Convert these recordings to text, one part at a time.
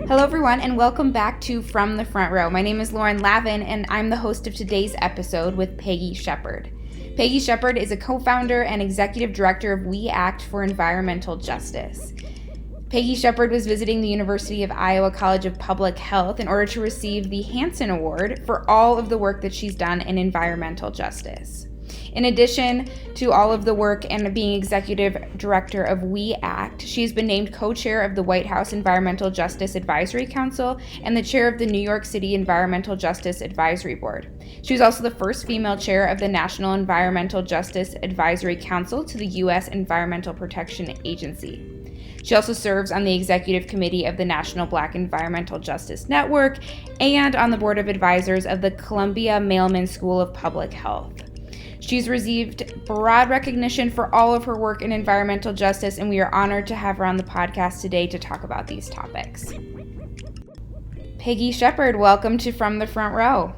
Hello, everyone, and welcome back to From the Front Row. My name is Lauren Lavin, and I'm the host of today's episode with Peggy Shepard. Peggy Shepard is a co-founder and executive director of We Act for Environmental Justice. Peggy Shepard was visiting the University of Iowa College of Public Health in order to receive the Hansen Award for all of the work that she's done in environmental justice. In addition to all of the work and being executive director of We Act, she's been named co-chair of the White House Environmental Justice Advisory Council and the chair of the New York City Environmental Justice Advisory Board. She was also the first female chair of the National Environmental Justice Advisory Council to the U.S. Environmental Protection Agency. She also serves on the executive committee of the National Black Environmental Justice Network and on the board of advisors of the Columbia Mailman School of Public Health. She's received broad recognition for all of her work in environmental justice, and we are honored to have her on the podcast today to talk about these topics. Peggy Shepard, welcome to From the Front Row.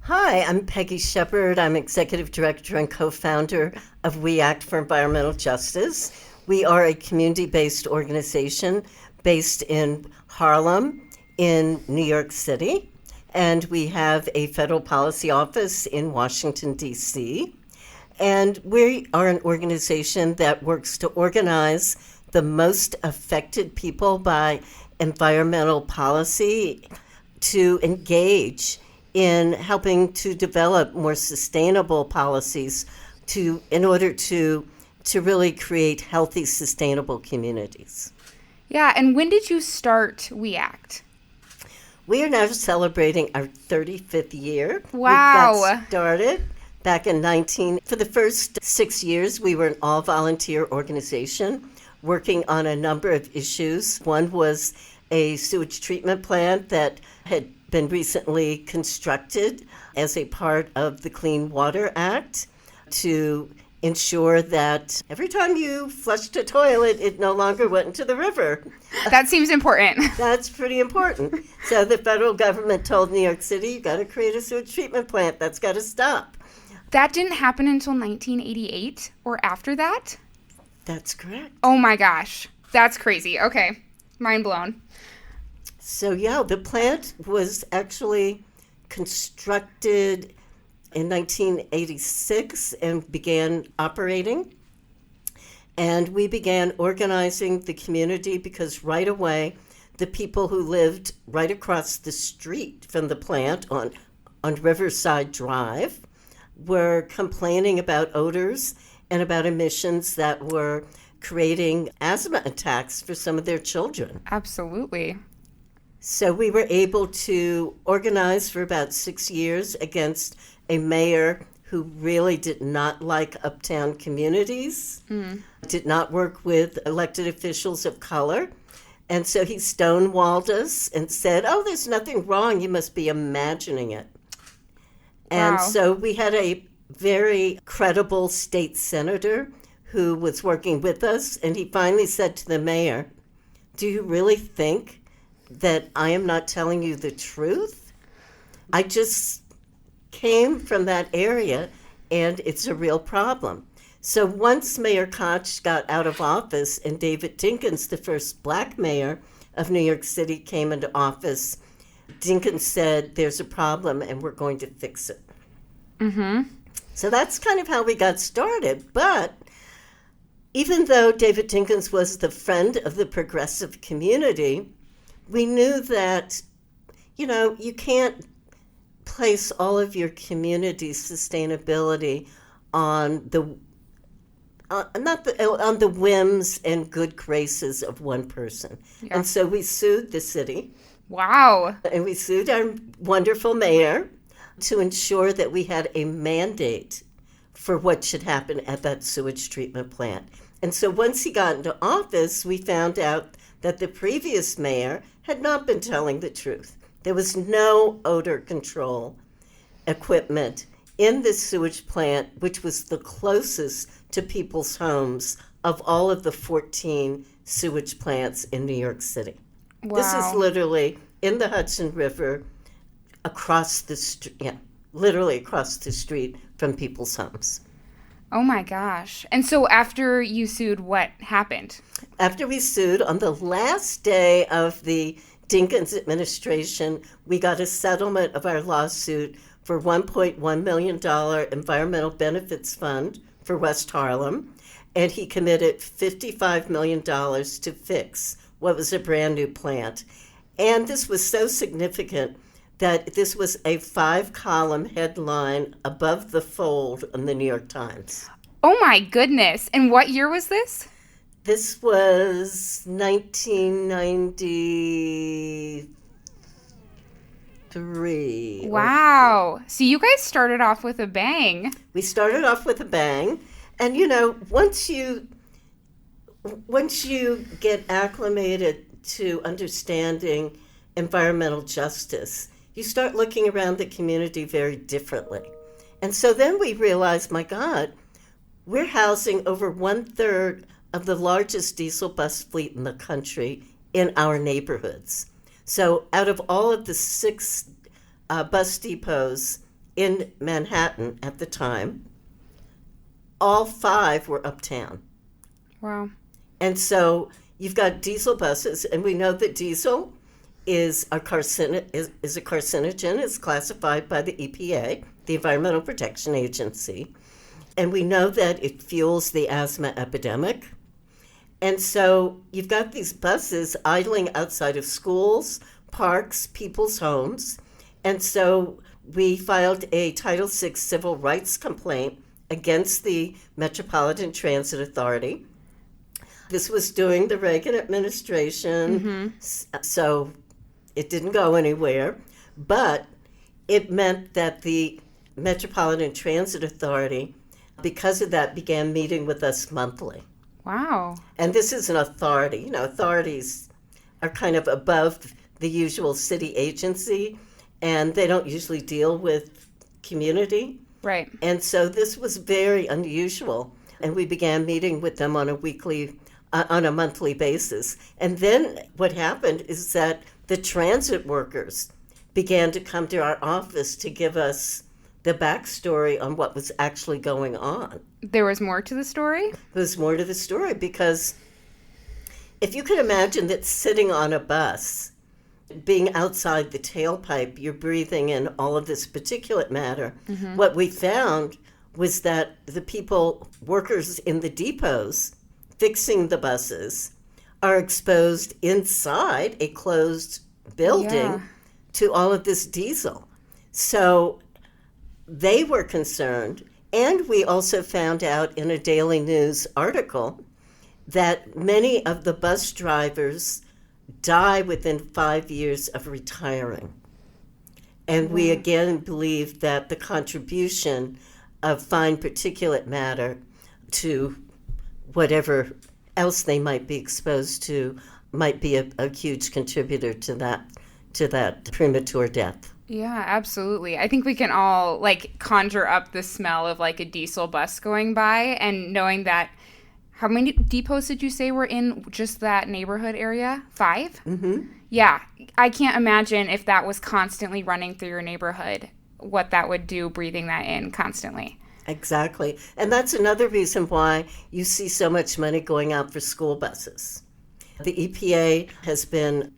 Hi, I'm Peggy Shepard. I'm executive director and co-founder of We Act for Environmental Justice. We are a community-based organization based in Harlem, in New York City. And we have a federal policy office in Washington, D.C. And we are an organization that works to organize the most affected people by environmental policy to engage in helping to develop more sustainable policies in order to really create healthy, sustainable communities. Yeah, and when did you start We Act? We are now celebrating our 35th year. Wow. We got started back in For the first 6 years, we were an all-volunteer organization working on a number of issues. One was a sewage treatment plant that had been recently constructed as a part of the Clean Water Act to ensure that every time you flushed a toilet, it no longer went into the river. That seems important. That's pretty important. So the federal government told New York City, you got to create a sewage treatment plant. That's got to stop. That didn't happen until 1988 or after that? That's correct. Oh my gosh. That's crazy. Okay. Mind blown. So yeah, the plant was actually constructed in 1986 and began operating. And we began organizing the community because right away, the people who lived right across the street from the plant on Riverside Drive were complaining about odors and about emissions that were creating asthma attacks for some of their children. Absolutely. So we were able to organize for about 6 years against a mayor who really did not like uptown communities, did not work with elected officials of color. And so he stonewalled us and said, oh, there's nothing wrong. You must be imagining it. And Wow. so we had a very credible state senator who was working with us. And he finally said to the mayor, do you really think that I am not telling you the truth? I just came from that area, and it's a real problem. So once Mayor Koch got out of office and David Dinkins, the first black mayor of New York City, came into office, Dinkins said, there's a problem and we're going to fix it. Mm-hmm. So that's kind of how we got started. But even though David Dinkins was the friend of the progressive community, we knew that, you can't place all of your community's sustainability on on the whims and good graces of one person. Yeah. And so we sued the city. Wow. And we sued our wonderful mayor to ensure that we had a mandate for what should happen at that sewage treatment plant. And so once he got into office, we found out that the previous mayor had not been telling the truth. There was no odor control equipment in this sewage plant, which was the closest to people's homes of all of the 14 sewage plants in New York City. Wow. This is literally in the Hudson River, literally across the street from people's homes. Oh my gosh. And so after you sued, what happened? After we sued, on the last day of the Dinkins administration, we got a settlement of our lawsuit for $1.1 million environmental benefits fund for West Harlem, and he committed $55 million to fix what was a brand new plant. And this was so significant that this was a 5-column headline above the fold in the New York Times. Oh my goodness. And what year was this? This was 1993. Wow. So you guys started off with a bang. We started off with a bang. And once you get acclimated to understanding environmental justice, you start looking around the community very differently. And so then we realized, my God, we're housing over 1/3 of the largest diesel bus fleet in the country in our neighborhoods. So out of all of the 6 bus depots in Manhattan at the time, all 5 were uptown. Wow. And so you've got diesel buses, and we know that diesel is a carcinogen. It's classified by the EPA, the Environmental Protection Agency. And we know that it fuels the asthma epidemic. And so you've got these buses idling outside of schools, parks, people's homes. And so we filed a Title VI civil rights complaint against the Metropolitan Transit Authority. This was during the Reagan administration, so it didn't go anywhere. But it meant that the Metropolitan Transit Authority, because of that, began meeting with us monthly. Wow. And this is an authority. Authorities are kind of above the usual city agency, and they don't usually deal with community. Right. And so this was very unusual, and we began meeting with them on a monthly basis. And then what happened is that the transit workers began to come to our office to give us the backstory on what was actually going on. There was more to the story? There's more to the story, because if you could imagine that sitting on a bus, being outside the tailpipe, you're breathing in all of this particulate matter. What we found was that the workers in the depots fixing the buses are exposed inside a closed building to all of this diesel. So they were concerned. And we also found out in a Daily News article that many of the bus drivers die within 5 years of retiring. And we again believe that the contribution of fine particulate matter to whatever else they might be exposed to might be a huge contributor to that premature death. Yeah, absolutely. I think we can all conjure up the smell of a diesel bus going by, and knowing that. How many depots did you say were in just that neighborhood area? 5? Mm-hmm. Yeah. I can't imagine if that was constantly running through your neighborhood, what that would do, breathing that in constantly. Exactly. And that's another reason why you see so much money going out for school buses. The EPA has been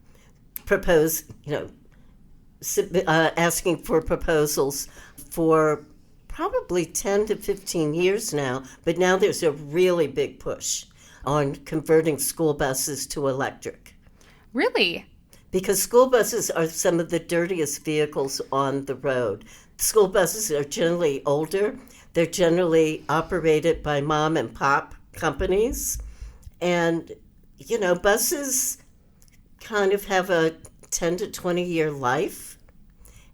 asking for proposals for probably 10 to 15 years now, but now there's a really big push on converting school buses to electric. Really? Because school buses are some of the dirtiest vehicles on the road. School buses are generally older. They're generally operated by mom and pop companies. And, buses kind of have a 10 to 20 year life.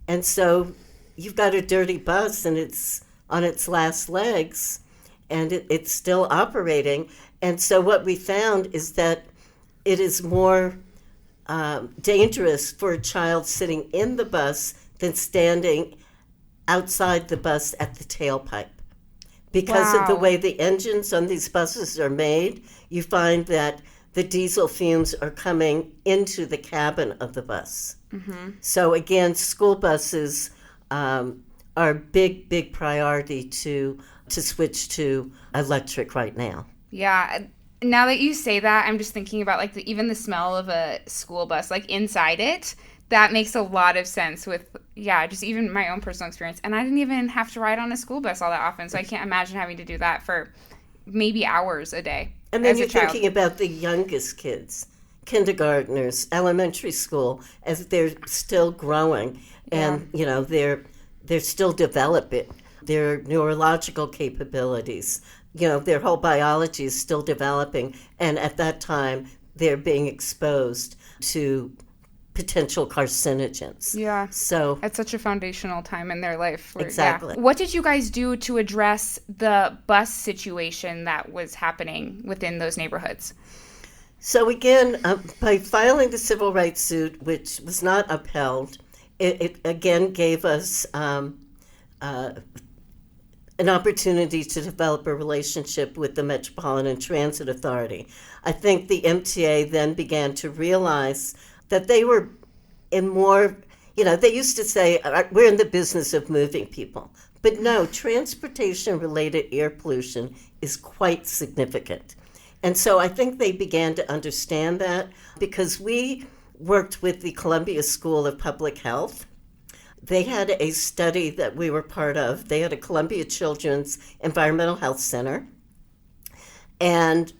And so you've got a dirty bus and it's on its last legs and it's still operating. And so what we found is that it is more dangerous for a child sitting in the bus than standing outside the bus at the tailpipe. Because of the way the engines on these buses are made, you find that the diesel fumes are coming into the cabin of the bus. Mm-hmm. So again, school buses are a big priority to to switch to electric right now. Yeah. Now that you say that, I'm just thinking about like even the smell of a school bus, like inside it. That makes a lot of sense with, yeah, just even my own personal experience. And I didn't even have to ride on a school bus all that often, so I can't imagine having to do that for maybe hours a day. And then as you're a child. thinking about the youngest kids, kindergartners, elementary school, as they're still growing, and they're still developing their neurological capabilities. Their whole biology is still developing, and at that time they're being exposed to potential carcinogens. Yeah. So at such a foundational time in their life. Exactly. Yeah. What did you guys do to address the bus situation that was happening within those neighborhoods? So again, by filing the civil rights suit, which was not upheld, it again gave us an opportunity to develop a relationship with the Metropolitan Transit Authority. I think the MTA then began to realize that they were in more, they used to say, we're in the business of moving people. But no, transportation-related air pollution is quite significant. And so I think they began to understand that because we worked with the Columbia School of Public Health. They had a study that we were part of. They had a Columbia Children's Environmental Health Center. And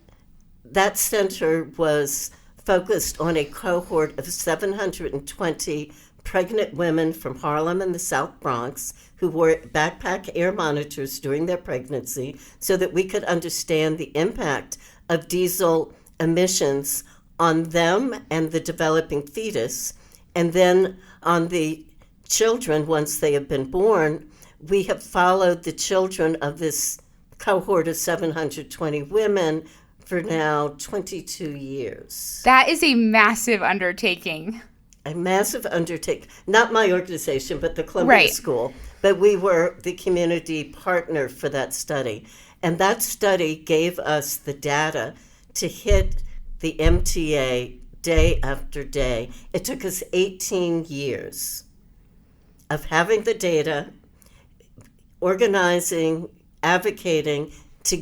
that center was focused on a cohort of 720 pregnant women from Harlem and the South Bronx who wore backpack air monitors during their pregnancy so that we could understand the impact of diesel emissions on them and the developing fetus. And then on the children, once they have been born, we have followed the children of this cohort of 720 women for now 22 years. That is a massive undertaking. A massive undertaking. Not my organization, but the Columbia School. But we were the community partner for that study. And that study gave us the data to hit the MTA day after day. It took us 18 years of having the data, organizing, advocating to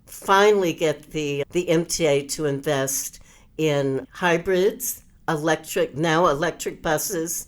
finally get the MTA to invest in hybrids, electric buses,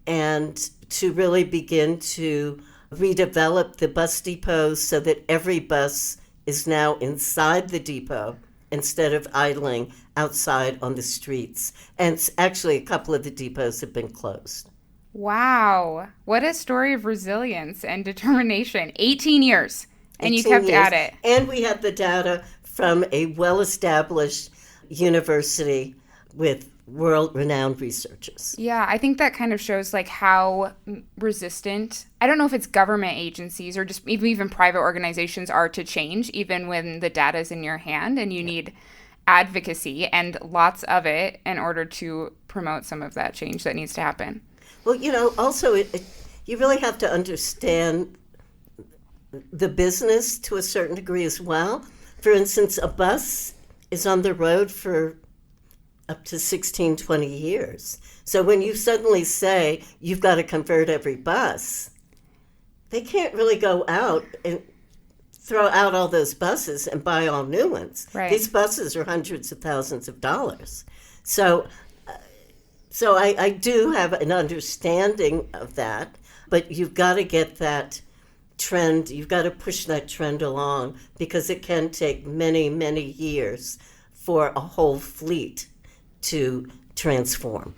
and to really begin to redevelop the bus depots so that every bus is now inside the depot instead of idling outside on the streets. And actually, a couple of the depots have been closed. Wow. What a story of resilience and determination. 18 years. And you kept at it. And we had the data from a well-established university with world-renowned researchers. Yeah, I think that kind of shows like how resistant, I don't know if it's government agencies or just even private organizations are to change, even when the data is in your hand and you need advocacy and lots of it in order to promote some of that change that needs to happen. Well, also you really have to understand the business to a certain degree as well. For instance, a bus is on the road for up to 16, 20 years. So when you suddenly say you've got to convert every bus, they can't really go out and throw out all those buses and buy all new ones. Right. These buses are hundreds of thousands of dollars. So I do have an understanding of that, but you've got to get that trend, you've got to push that trend along because it can take many, many years for a whole fleet to transform.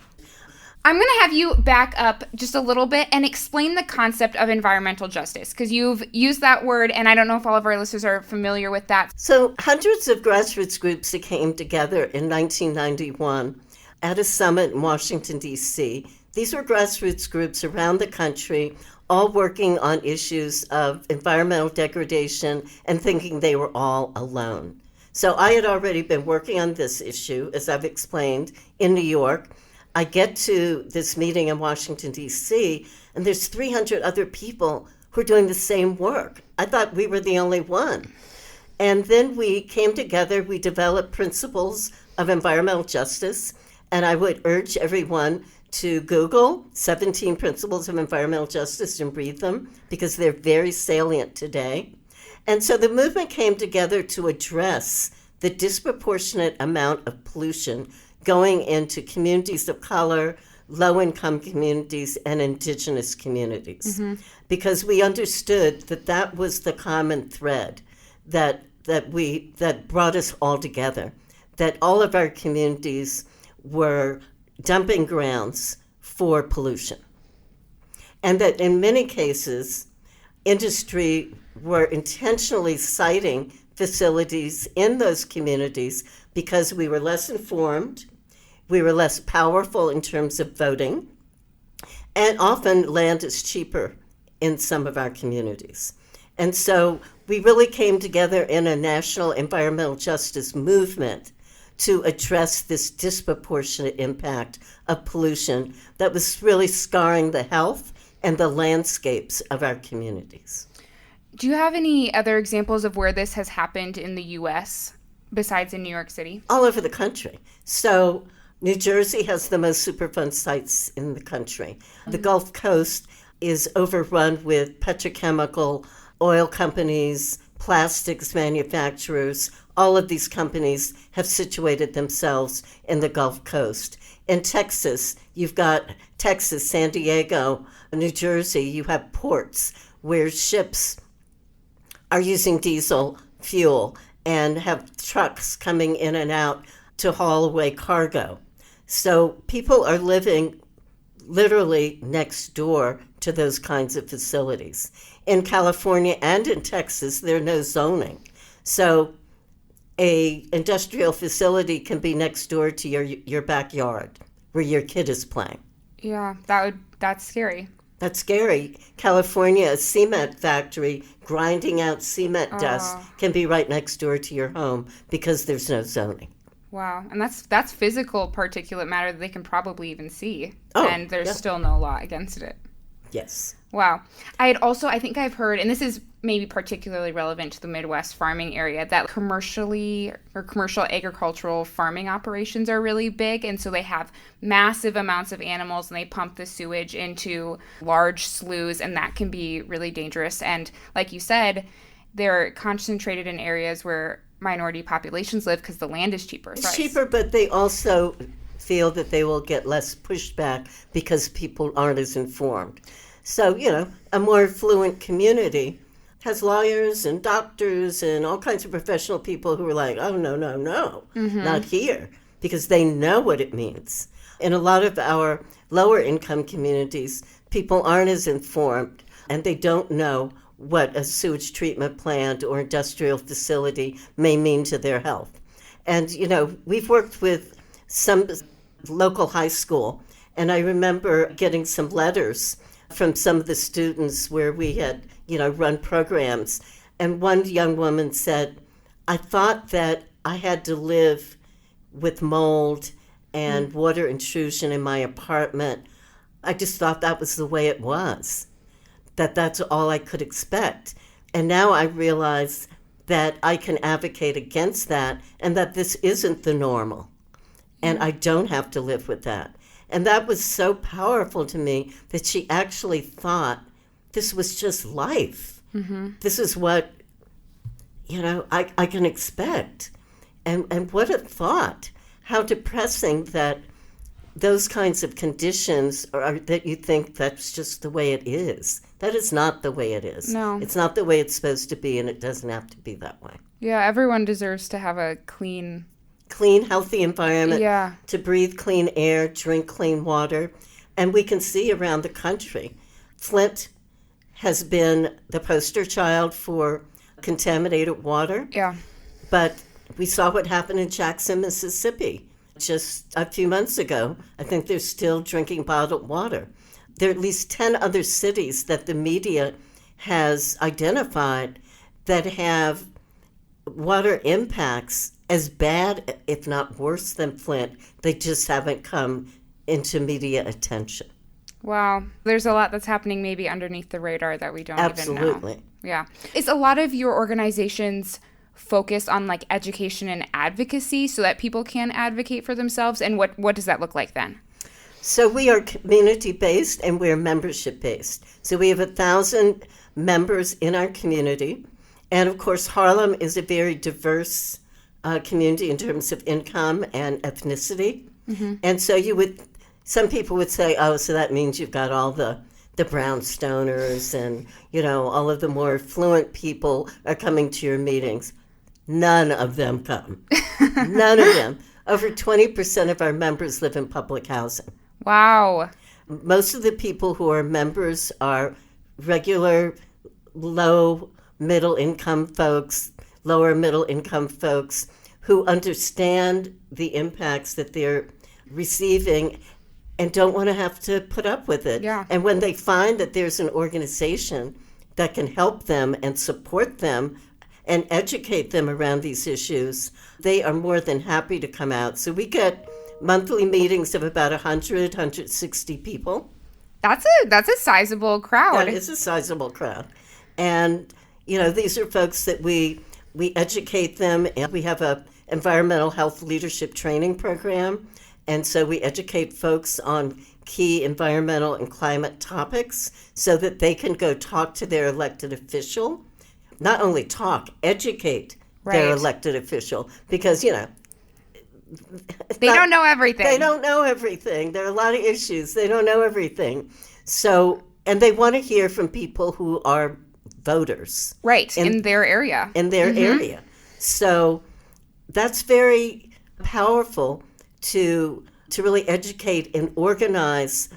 I'm going to have you back up just a little bit and explain the concept of environmental justice, because you've used that word, and I don't know if all of our listeners are familiar with that. So hundreds of grassroots groups that came together in 1991 at a summit in Washington, D.C. These were grassroots groups around the country, all working on issues of environmental degradation and thinking they were all alone. So I had already been working on this issue, as I've explained, in New York. I get to this meeting in Washington, D.C., and there's 300 other people who are doing the same work. I thought we were the only one. And then we came together, we developed principles of environmental justice, and I would urge everyone to Google 17 Principles of Environmental Justice and read them because they're very salient today. And so the movement came together to address the disproportionate amount of pollution going into communities of color, low-income communities, and indigenous communities. Because we understood that that was the common thread that brought us all together, that all of our communities were dumping grounds for pollution. And that in many cases, industry were intentionally siting facilities in those communities because we were less informed, we were less powerful in terms of voting, and often land is cheaper in some of our communities. And so we really came together in a national environmental justice movement to address this disproportionate impact of pollution that was really scarring the health and the landscapes of our communities. Do you have any other examples of where this has happened in the U.S. besides in New York City? All over the country. So New Jersey has the most Superfund sites in the country. The Gulf Coast is overrun with petrochemical, oil companies, plastics manufacturers. All of these companies have situated themselves in the Gulf Coast. In Texas, you've got Texas, San Diego, New Jersey, you have ports where ships are using diesel fuel and have trucks coming in and out to haul away cargo. So people are living literally next door to those kinds of facilities. In California and in Texas, there's no zoning. So a industrial facility can be next door to your backyard where your kid is playing. Yeah, that's scary. That's scary. California, a cement factory grinding out cement dust can be right next door to your home because there's no zoning. Wow. And that's physical particulate matter that they can probably even see. Oh, and there's yeah. still no law against it. Yes. Wow. I think I've heard, and this is maybe particularly relevant to the Midwest farming area, that commercial agricultural farming operations are really big. And so they have massive amounts of animals and they pump the sewage into large sloughs, and that can be really dangerous. And like you said, they're concentrated in areas where minority populations live because the land is cheaper. It's cheaper, but they also feel that they will get less pushback because people aren't as informed. So, a more affluent community has lawyers and doctors and all kinds of professional people who are like, oh, no, not here, because they know what it means. In a lot of our lower income communities, people aren't as informed and they don't know what a sewage treatment plant or industrial facility may mean to their health. And, we've worked with some local high school, and I remember getting some letters from some of the students where we had, run programs. And one young woman said, I thought that I had to live with mold and water intrusion in my apartment. I just thought that was the way it was, that's all I could expect. And now I realize that I can advocate against that and that this isn't the normal. And I don't have to live with that. And that was so powerful to me that she actually thought this was just life. Mm-hmm. This is what, I can expect. And what a thought. How depressing that those kinds of conditions are, that you think that's just the way it is. That is not the way it is. No. It's not the way it's supposed to be, and it doesn't have to be that way. Yeah, everyone deserves to have a clean, healthy environment, to breathe clean air, drink clean water. And we can see around the country, Flint has been the poster child for contaminated water. Yeah. But we saw what happened in Jackson, Mississippi just a few months ago. I think they're still drinking bottled water. There are at least 10 other cities that the media has identified that have water impacts as bad, if not worse than Flint. They just haven't come into media attention. Wow. There's a lot that's happening maybe underneath the radar that we don't even know. Absolutely. Yeah. Is a lot of your organizations focused on education and advocacy so that people can advocate for themselves? And what does that look like then? So we are community-based and we're membership-based. So we have 1,000 members in our community, And of course, Harlem is a very diverse community in terms of income and ethnicity. And so some people would say, oh, so that means you've got all the brownstoners and, all of the more affluent people are coming to your meetings. None of them come. None of them. Over 20% of our members live in public housing. Wow. Most of the people who are members are regular, low middle income folks, lower middle income folks who understand the impacts that they're receiving and don't want to have to put up with it. Yeah. And when they find that there's an organization that can help them and support them and educate them around these issues, they are more than happy to come out. So we get monthly meetings of about 160 people. That's a sizable crowd. That is a sizable crowd. And, these are folks that we educate them, and we have a environmental health leadership training program. And so we educate folks on key environmental and climate topics so that they can go talk to their elected official. Not only talk, educate their elected official, because, they don't know everything. They don't know everything. There are a lot of issues. They don't know everything. So, and they want to hear from people who are voters. Right, in their area. In their area. So that's very powerful to really educate and organize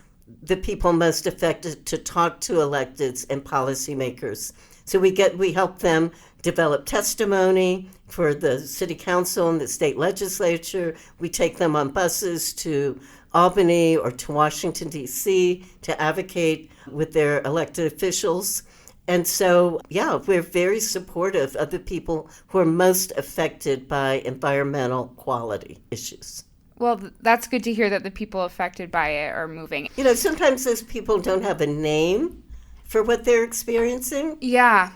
the people most affected to talk to electeds and policymakers. So we help them develop testimony for the city council and the state legislature. We take them on buses to Albany or to Washington, D.C. to advocate with their elected officials. And so, we're very supportive of the people who are most affected by environmental quality issues. Well, that's good to hear that the people affected by it are moving. Sometimes those people don't have a name for what they're experiencing. Yeah.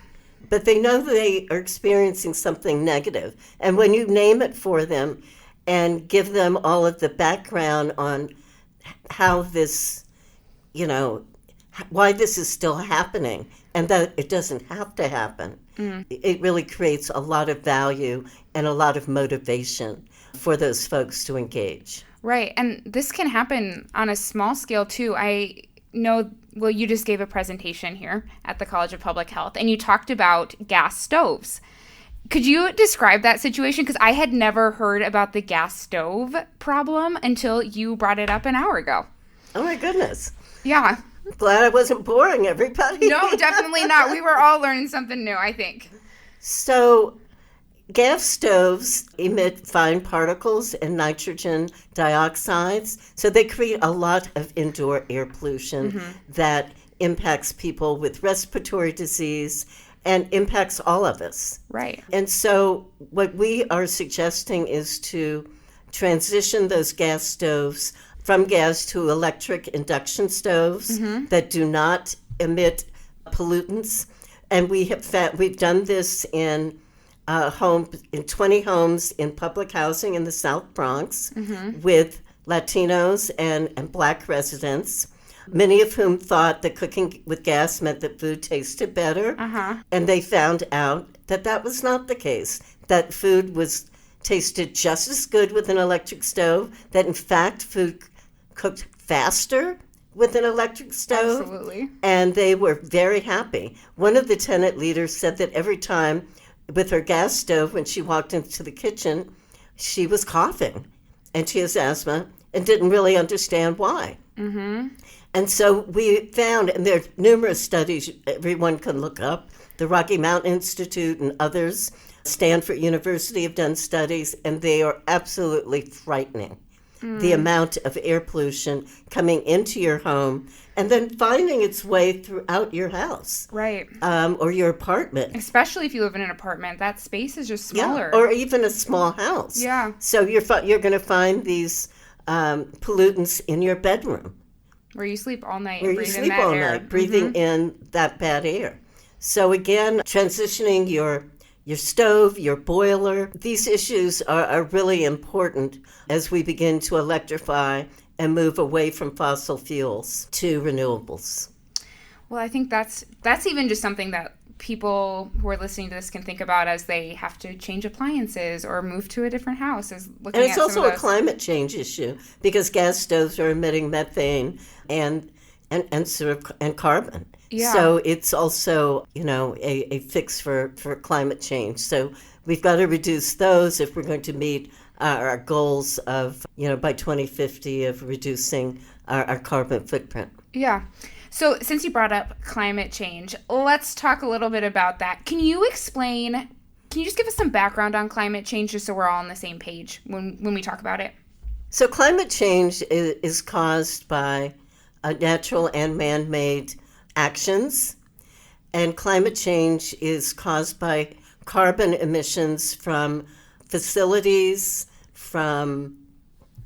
But they know they are experiencing something negative. And when you name it for them and give them all of the background on how this, why this is still happening and that it doesn't have to happen, it really creates a lot of value and a lot of motivation for those folks to engage. Right. And this can happen on a small scale, too. I know, you just gave a presentation here at the College of Public Health, and you talked about gas stoves. Could you describe that situation? Because I had never heard about the gas stove problem until you brought it up an hour ago. Oh, my goodness. Yeah. Glad I wasn't boring everybody. No, definitely not. We were all learning something new, I think. So gas stoves emit fine particles and nitrogen dioxides. So they create a lot of indoor air pollution that impacts people with respiratory disease and impacts all of us. Right. And so what we are suggesting is to transition those gas stoves from gas to electric induction stoves that do not emit pollutants. And we've done this in 20 homes in public housing in the South Bronx with Latinos and Black residents, many of whom thought that cooking with gas meant that food tasted better. And they found out that that was not the case, that food tasted just as good with an electric stove, that in fact food cooked faster with an electric stove. Absolutely. And they were very happy. One of the tenant leaders said that every time with her gas stove, when she walked into the kitchen, she was coughing. And she has asthma and didn't really understand why. And so we found, and there are numerous studies everyone can look up, the Rocky Mountain Institute and others, Stanford University have done studies, and they are absolutely frightening. The amount of air pollution coming into your home and then finding its way throughout your house. Right. Or your apartment. Especially if you live in an apartment, that space is just smaller. Yeah, or even a small house. Yeah. So you're going to find these pollutants in your bedroom. Where you sleep all night. Where you sleep all night, breathing in that bad air. So again, transitioning your stove, your boiler, these issues are really important as we begin to electrify and move away from fossil fuels to renewables. Well, I think that's even just something that people who are listening to this can think about as they have to change appliances or move to a different house, is looking and it's at also a climate change issue because gas stoves are emitting methane and carbon. Yeah. So it's also, a fix for climate change. So we've got to reduce those if we're going to meet our goals of, by 2050 of reducing our carbon footprint. Yeah. So since you brought up climate change, let's talk a little bit about that. Can you just give us some background on climate change just so we're all on the same page when we talk about it? So climate change is caused by natural and man-made actions, and climate change is caused by carbon emissions from facilities, from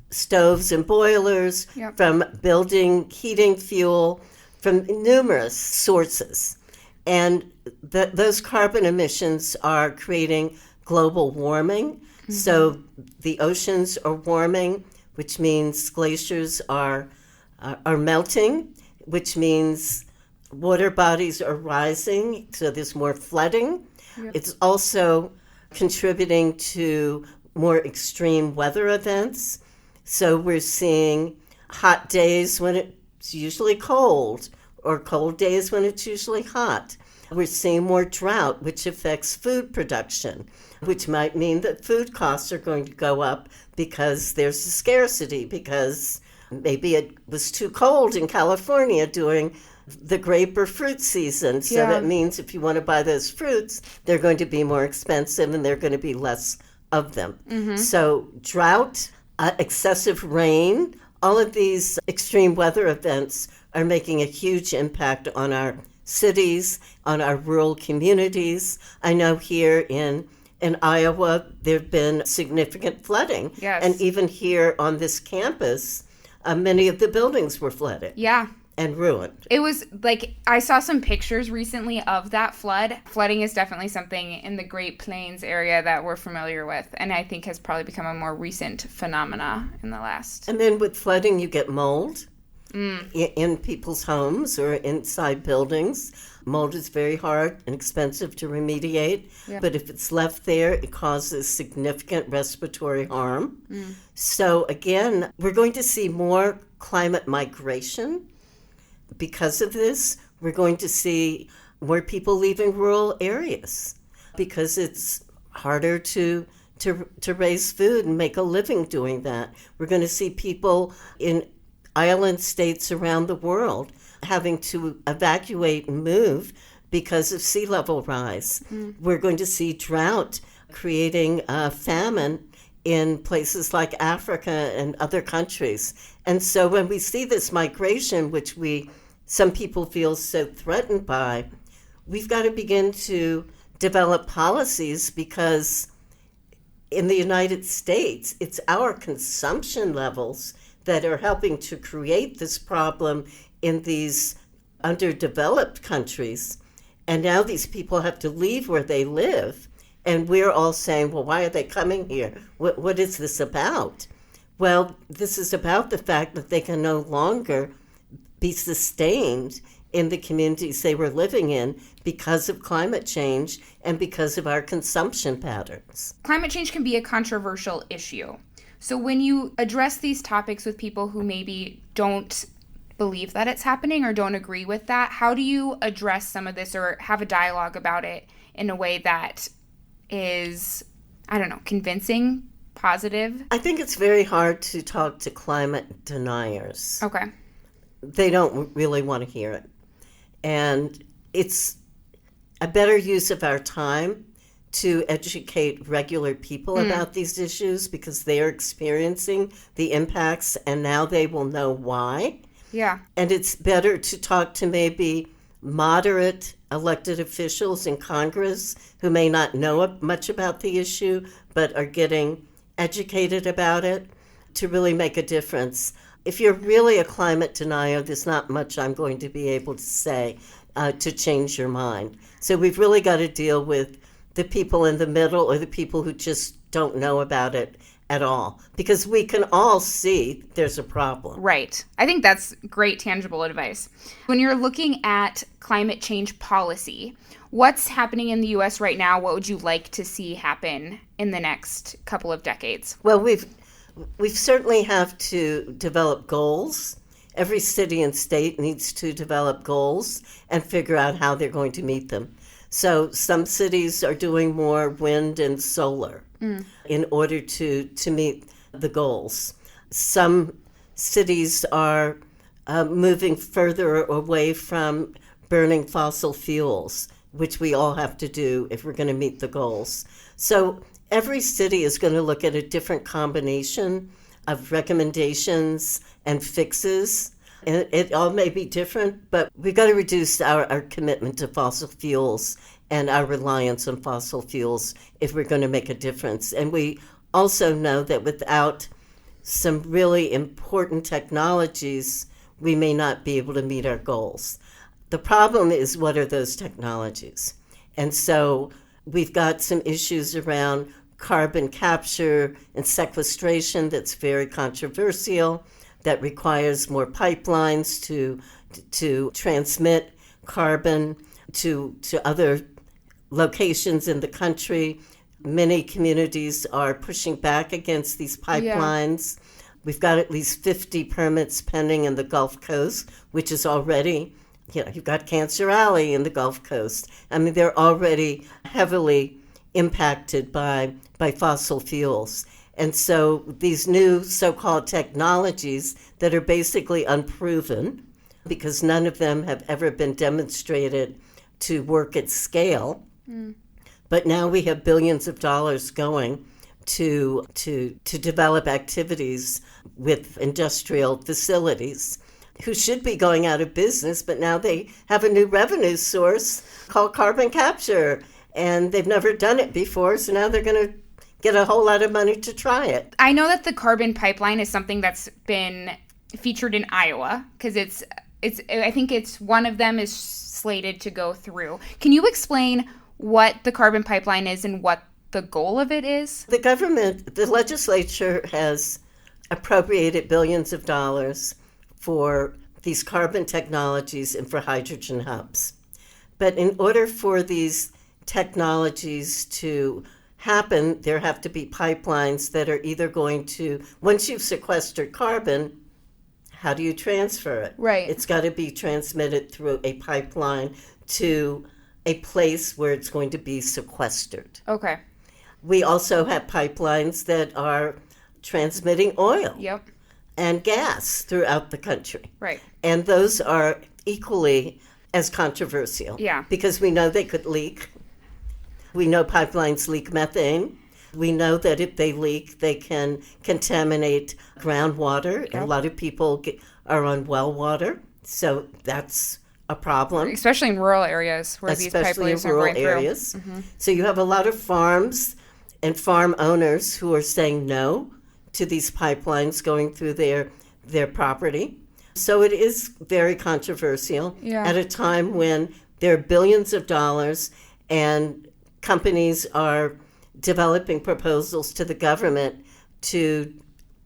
stoves and boilers, Yep. from building heating fuel, from numerous sources. And those carbon emissions are creating global warming. Mm-hmm. So the oceans are warming, which means glaciers are melting, which means water bodies are rising, so there's more flooding. Yep. It's also contributing to more extreme weather events. So we're seeing hot days when it's usually cold, or cold days when it's usually hot. We're seeing more drought, which affects food production, which might mean that food costs are going to go up because there's a scarcity, because maybe it was too cold in California during the grape or fruit season. So that means if you want to buy those fruits, they're going to be more expensive and there are going to be less of them. Mm-hmm. So drought, excessive rain, all of these extreme weather events are making a huge impact on our cities, on our rural communities. I know here in Iowa, there have been significant flooding. Yes. And even here on this campus, many of the buildings were flooded. Yeah. And ruined. It was like, I saw some pictures recently of that flood. Flooding is definitely something in the Great Plains area that we're familiar with, and I think has probably become a more recent phenomena in the last. And then with flooding, you get mold in people's homes or inside buildings. Mold is very hard and expensive to remediate, but if it's left there, it causes significant respiratory harm. So again, we're going to see more climate migration. Because of this, we're going to see more people leaving rural areas because it's harder to raise food and make a living doing that. We're going to see people in island states around the world having to evacuate and move because of sea level rise. We're going to see drought creating famine in places like Africa and other countries. And so when we see this migration, which some people feel so threatened by, we've got to begin to develop policies because in the United States, it's our consumption levels that are helping to create this problem in these underdeveloped countries. And now these people have to leave where they live. And we're all saying, well, why are they coming here? What is this about? Well, this is about the fact that they can no longer be sustained in the communities they were living in because of climate change and because of our consumption patterns. Climate change can be a controversial issue. So when you address these topics with people who maybe don't believe that it's happening or don't agree with that, how do you address some of this or have a dialogue about it in a way that is, convincing, positive? I think it's very hard to talk to climate deniers. Okay. They don't really want to hear it. And it's a better use of our time to educate regular people about these issues because they are experiencing the impacts and now they will know why. Yeah. And it's better to talk to maybe moderate elected officials in Congress who may not know much about the issue but are getting educated about it to really make a difference. If you're really a climate denier, there's not much I'm going to be able to say to change your mind. So we've really got to deal with the people in the middle or the people who just don't know about it at all, because we can all see there's a problem. Right. I think that's great tangible advice. When you're looking at climate change policy, what's happening in the U.S. right now? What would you like to see happen in the next couple of decades? Well, we certainly have to develop goals. Every city and state needs to develop goals and figure out how they're going to meet them. So some cities are doing more wind and solar in order to meet the goals. Some cities are moving further away from burning fossil fuels, which we all have to do if we're going to meet the goals. So every city is going to look at a different combination of recommendations and fixes. And it all may be different, but we've got to reduce our commitment to fossil fuels and our reliance on fossil fuels if we're going to make a difference. And we also know that without some really important technologies, we may not be able to meet our goals. The problem is, what are those technologies? And so we've got some issues around carbon capture and sequestration that's very controversial, that requires more pipelines to transmit carbon to other locations in the country. Many communities are pushing back against these pipelines. Yeah. We've got at least 50 permits pending in the Gulf Coast, which is already, you've got Cancer Alley in the Gulf Coast. I mean, they're already heavily impacted by fossil fuels. And so these new so-called technologies that are basically unproven, because none of them have ever been demonstrated to work at scale, but now we have billions of dollars going to develop activities with industrial facilities who should be going out of business, but now they have a new revenue source called carbon capture, and they've never done it before, so now they're going to get a whole lot of money to try it. I know that the carbon pipeline is something that's been featured in Iowa, because I think it's one of them is slated to go through. Can you explain what the carbon pipeline is and what the goal of it is? The legislature has appropriated billions of dollars for these carbon technologies and for hydrogen hubs. But in order for these technologies to happen, there have to be pipelines that are either going to, once you've sequestered carbon, how do you transfer it? Right. It's got to be transmitted through a pipeline to a place where it's going to be sequestered. Okay. We also have pipelines that are transmitting oil and gas throughout the country. Right. And those are equally as controversial. Yeah. Because we know they could leak. We know pipelines leak methane. We know that if they leak, they can contaminate groundwater. Yep. And a lot of people are on well water, so that's a problem. Especially in rural areas where these pipelines are going through. Areas. Mm-hmm. So you have a lot of farms and farm owners who are saying no to these pipelines going through their property. So it is very controversial at a time when there are billions of dollars and companies are developing proposals to the government to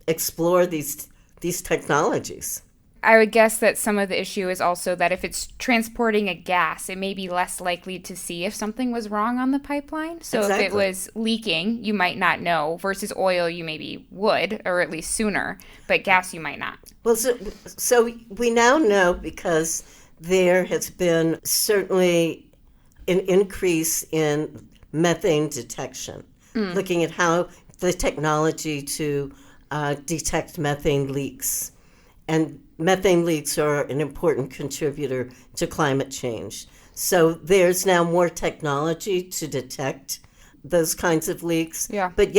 explore these technologies. I would guess that some of the issue is also that if it's transporting a gas, it may be less likely to see if something was wrong on the pipeline. So If it was leaking, you might not know, versus oil, you maybe would, or at least sooner, but gas, you might not. Well, so we now know, because there has been certainly an increase in methane detection, looking at how the technology to detect methane leaks. And methane leaks are an important contributor to climate change. So there's now more technology to detect those kinds of leaks. Yeah. But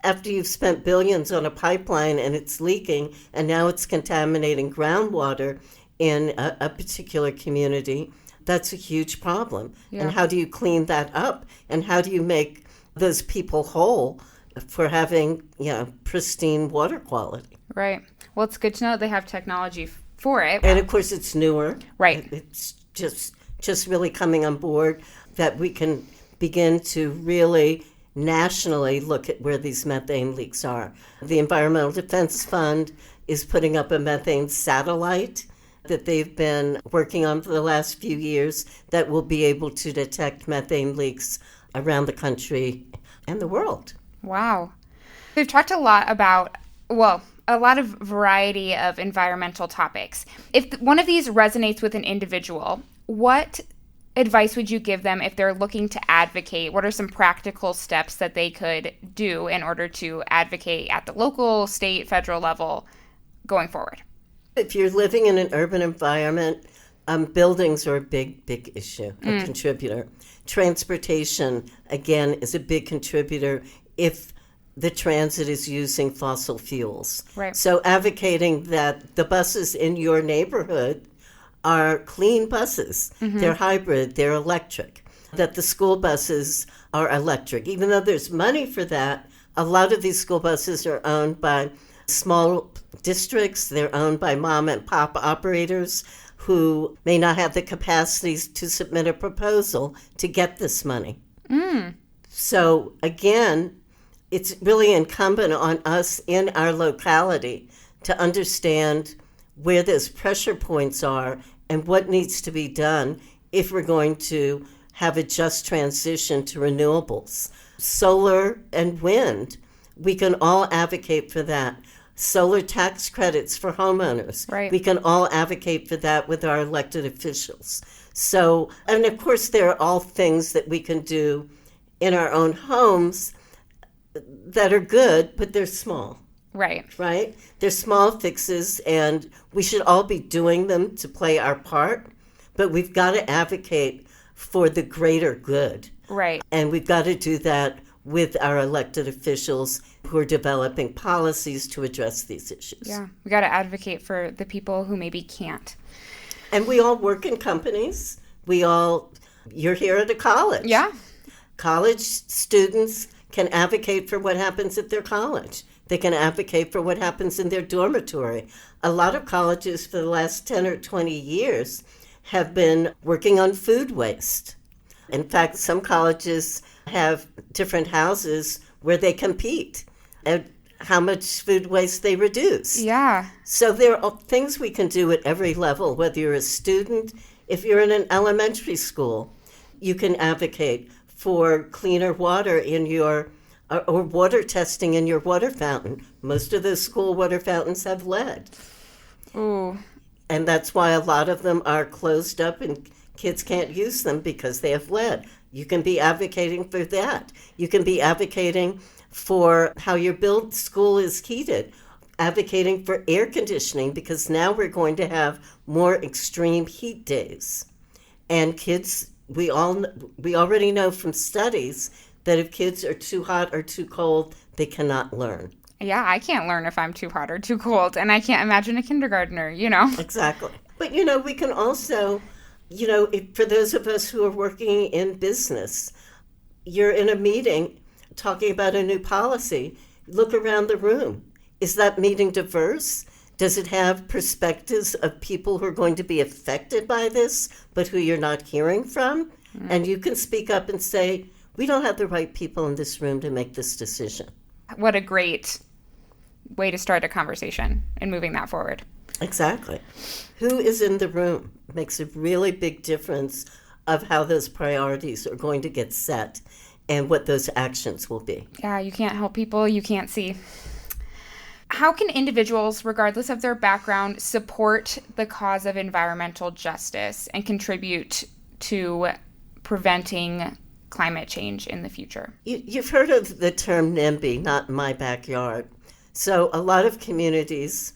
after you've spent billions on a pipeline and it's leaking, and now it's contaminating groundwater in a particular community, that's a huge problem. Yeah. And how do you clean that up? And how do you make those people whole for having, pristine water quality? Right. Well, it's good to know that they have technology for it. And of course, it's newer. Right. It's just really coming on board that we can begin to really nationally look at where these methane leaks are. The Environmental Defense Fund is putting up a methane satellite that they've been working on for the last few years that will be able to detect methane leaks around the country and the world. Wow. We've talked a lot about, well, a lot of variety of environmental topics. If one of these resonates with an individual, what advice would you give them if they're looking to advocate? What are some practical steps that they could do in order to advocate at the local, state, federal level going forward? If you're living in an urban environment, buildings are a big issue, a contributor. Transportation, again, is a big contributor if the transit is using fossil fuels. Right. So advocating that the buses in your neighborhood are clean buses. They're hybrid, they're electric. That the school buses are electric. Even though there's money for that, a lot of these school buses are owned by small districts. They're owned by mom and pop operators who may not have the capacities to submit a proposal to get this money. So again, it's really incumbent on us in our locality to understand where those pressure points are and what needs to be done if we're going to have a just transition to renewables. Solar and wind, we can all advocate for that. Solar tax credits for homeowners. Right. We can all advocate for that with our elected officials. So, and of course, there are all things that we can do in our own homes that are good, but they're small. Right? They're small fixes, and we should all be doing them to play our part, but we've got to advocate for the greater good. Right. And we've got to do that with our elected officials who are developing policies to address these issues. Yeah, we got to advocate for the people who maybe can't. And we all work in companies. You're here at a college. Yeah. College students can advocate for what happens at their college. They can advocate for what happens in their dormitory. A lot of colleges for the last 10 or 20 years have been working on food waste. In fact, some colleges have different houses where they compete at how much food waste they reduce. Yeah. So there are things we can do at every level, whether you're a student, if you're in an elementary school, you can advocate for cleaner water in your or water testing in your water fountain. Most of those school water fountains have lead. Ooh. And that's why a lot of them are closed up and kids can't use them because they have lead. You can be advocating for that. You can be advocating for how your school is heated, advocating for air conditioning because now we're going to have more extreme heat days. And kids, we already know from studies that if kids are too hot or too cold, they cannot learn. Yeah, I can't learn if I'm too hot or too cold, and I can't imagine a kindergartner, Exactly. But, we can also, for those of us who are working in business, you're in a meeting talking about a new policy. Look around the room. Is that meeting diverse? Does it have perspectives of people who are going to be affected by this, but who you're not hearing from? And you can speak up and say, we don't have the right people in this room to make this decision. What a great way to start a conversation and moving that forward. Exactly. Who is in the room makes a really big difference of how those priorities are going to get set and what those actions will be. Yeah, you can't help people you can't see. How can individuals, regardless of their background, support the cause of environmental justice and contribute to preventing climate change in the future? You've heard of the term NIMBY, not in my backyard. So a lot of communities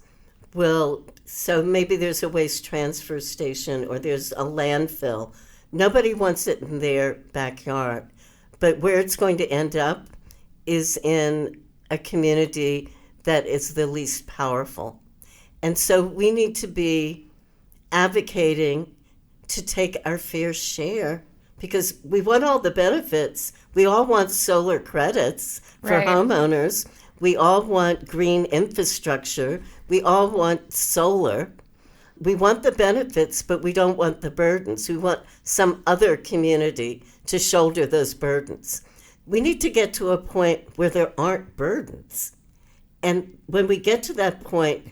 so maybe there's a waste transfer station or there's a landfill. Nobody wants it in their backyard. But where it's going to end up is in a community that is the least powerful. And so we need to be advocating to take our fair share because we want all the benefits. We all want solar credits for homeowners. We all want green infrastructure. We all want solar. We want the benefits, but we don't want the burdens. We want some other community to shoulder those burdens. We need to get to a point where there aren't burdens. And when we get to that point,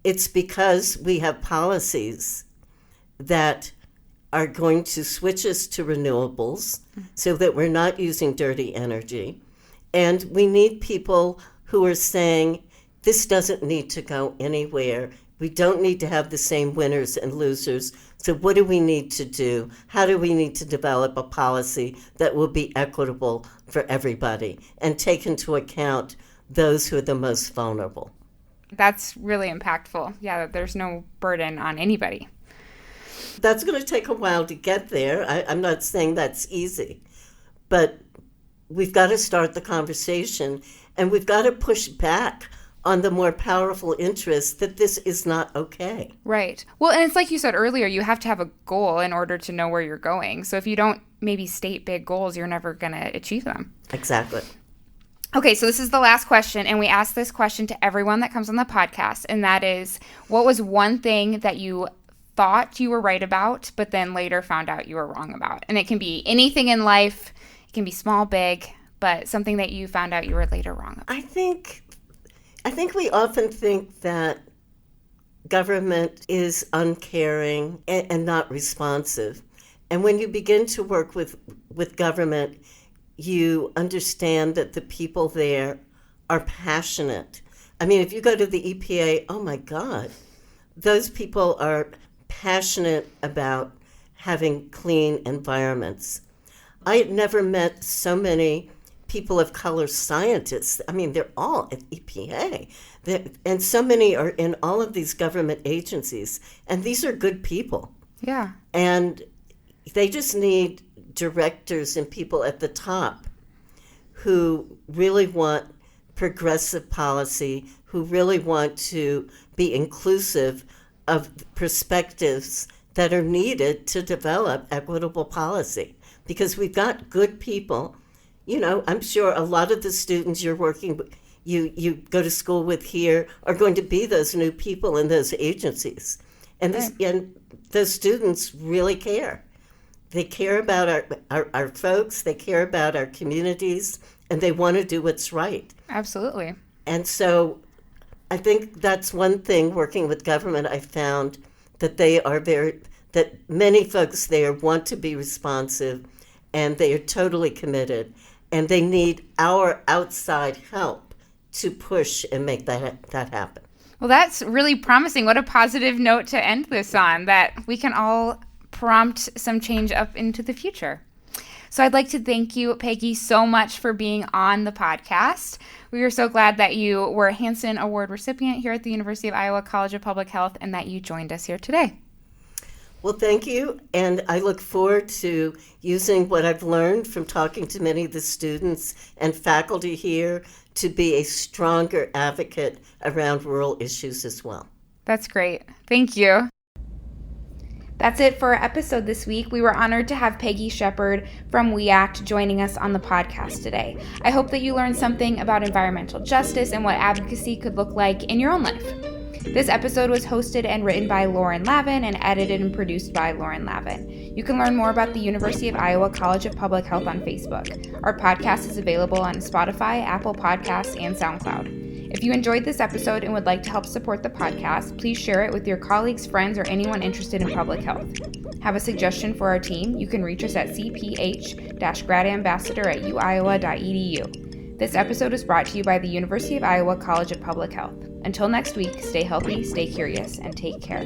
it's because we have policies that are going to switch us to renewables so that we're not using dirty energy. And we need people who are saying, this doesn't need to go anywhere. We don't need to have the same winners and losers. So what do we need to do? How do we need to develop a policy that will be equitable for everybody and take into account those who are the most vulnerable? That's really impactful. Yeah, that there's no burden on anybody. That's going to take a while to get there. I'm not saying that's easy, but we've got to start the conversation, and we've got to push back on the more powerful interests that this is not okay. Right. Well, and it's like you said earlier, you have to have a goal in order to know where you're going. So if you don't maybe state big goals, you're never going to achieve them. Exactly. Okay, so this is the last question, and we ask this question to everyone that comes on the podcast, and that is, what was one thing that you thought you were right about, but then later found out you were wrong about? And it can be anything in life. It can be small, big, but something that you found out you were later wrong about. I think we often think that government is uncaring and not responsive. And when you begin to work with government, you understand that the people there are passionate. I mean, if you go to the EPA, oh my God, those people are passionate about having clean environments. I had never met so many people of color scientists. I mean, they're all at EPA. And so many are in all of these government agencies. And these are good people. Yeah. And they just need directors and people at the top who really want progressive policy, who really want to be inclusive of perspectives that are needed to develop equitable policy. Because we've got good people. You know, I'm sure a lot of the students you're working with, you go to school with here are going to be those new people in those agencies. And those students really care. They care about our folks, they care about our communities, and they want to do what's right. Absolutely. And so I think that's one thing working with government I found, that that many folks there want to be responsive, and they are totally committed, and they need our outside help to push and make that happen. Well, that's really promising. What a positive note to end this on, that we can all prompt some change up into the future. So I'd like to thank you, Peggy, so much for being on the podcast. We are so glad that you were a Hansen Award recipient here at the University of Iowa College of Public Health and that you joined us here today. Well, thank you, and I look forward to using what I've learned from talking to many of the students and faculty here to be a stronger advocate around rural issues as well. That's great. Thank you. That's it for our episode this week. We were honored to have Peggy Shepard from We Act joining us on the podcast today. I hope that you learned something about environmental justice and what advocacy could look like in your own life. This episode was hosted and written by Lauren Lavin and edited and produced by Lauren Lavin. You can learn more about the University of Iowa College of Public Health on Facebook. Our podcast is available on Spotify, Apple Podcasts, and SoundCloud. If you enjoyed this episode and would like to help support the podcast, please share it with your colleagues, friends, or anyone interested in public health. Have a suggestion for our team? You can reach us at cph-gradambassador@uiowa.edu. This episode is brought to you by the University of Iowa College of Public Health. Until next week, stay healthy, stay curious, and take care.